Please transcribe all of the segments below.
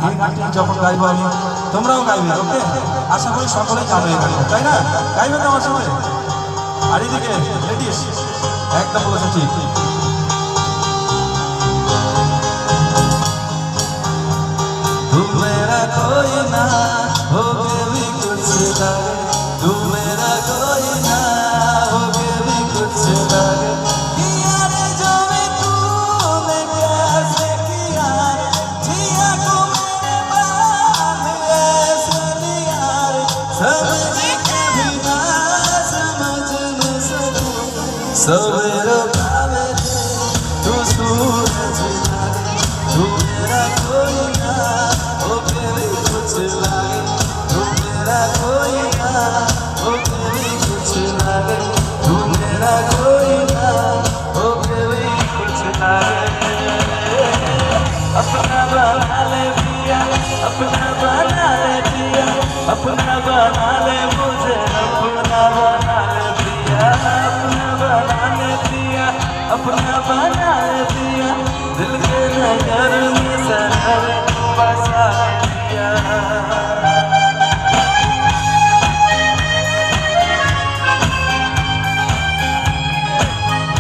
এই গানটি যখন গাইবো আমি, তোমরাও গাইবে, ওকে? আশা করি সকলেই জানো এই গানটা, তাই না? গাইবে তো আমার সঙ্গে? আর এদিকে লেডিস একদম বলেছে ঠিক। तू मेरा कोई ना हो के भी कुछ लगे, तू मेरा कोई ना हो के भी कुछ लगे। यार जो मैं तूने कैसे किया, जिया को मेरे बाल ऐसे लिया, समझ के भी ना समझ न सकूं, सवेरे पावे तू सूरज लगे, तू मेरा कोई ना हो के भी कुछ लगे, तू मेरा कोई ना हो के भी कुछ लगे, तू मेरा कोई ना हो के भी कुछ लगे। अपना बना ले पिया, अपना बना ले पिया, अपना बना ले मुझे, अपना बना ले पिया, अपना बना ले पिया, अपना बना ले पिया, दिल के नगर में सहर बसा दिया।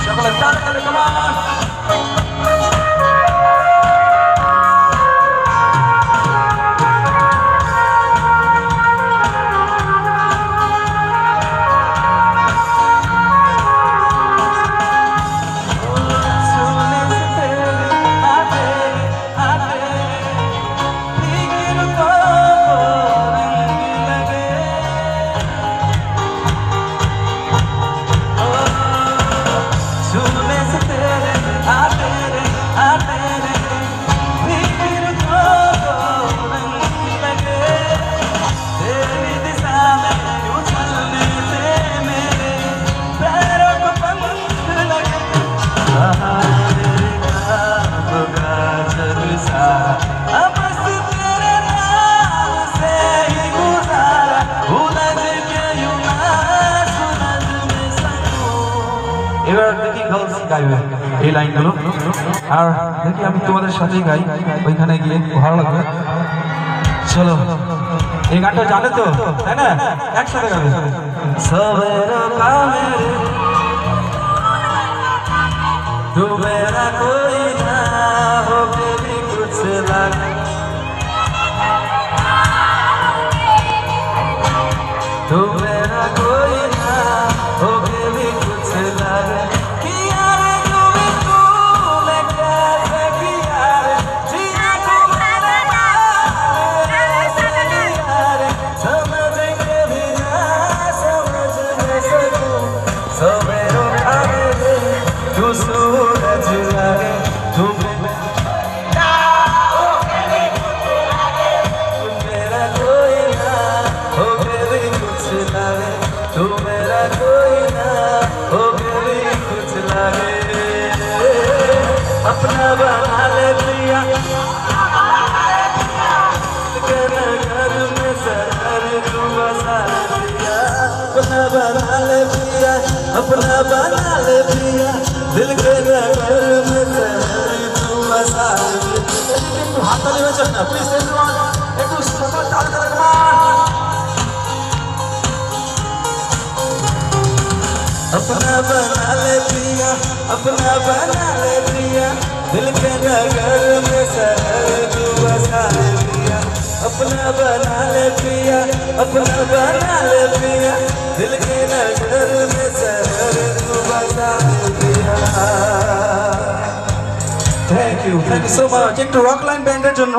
সকলে তাল করে কমান। এবার দেখি গার্লস গাইবে এই লাইনগুলো, আর দেখি আমি তোমাদের সাথেই গাই ওইখানে গিয়ে, ভালো লাগবে। চলো, এই গানটা জানে তো, তাই না? একসাথে গাবে। সবেরা কামেরে तू मेरा कोई ना हो के भी कुछ लगे, तू मेरा कोई ना हो के भी कुछ लगे। यार जो भी तूने कैसे किया, जिया को मेरे बाल ऐसे लिया, समझ के भी ना समझ न सकूं, सवेरे खाने तू सूरज लगे, तू मेरा कोई ना हो के भी कुछ लगे, तू मेरा कोई ना हो के भी कुछ लगे। अपना बना ले पिया, घर में सहर तू बसा दिया, अपना बना ले पिया, अपना बना ले पिया, दिल के नगर में सहर तू बसा दिया। একটু হাততালি হয়েছে না প্লিজ, একটু সকল তাল করে কমান। अपना बना ले पिया, अपना बना ले पिया, दिल के नगर में सहर तू बसा दिया, अपना बना ले पिया, अपना बना ले पिया, दिल के नगर में सहर तू बसा दिया। Thank you so much. एक रॉक लाइन बैंडेর জন্য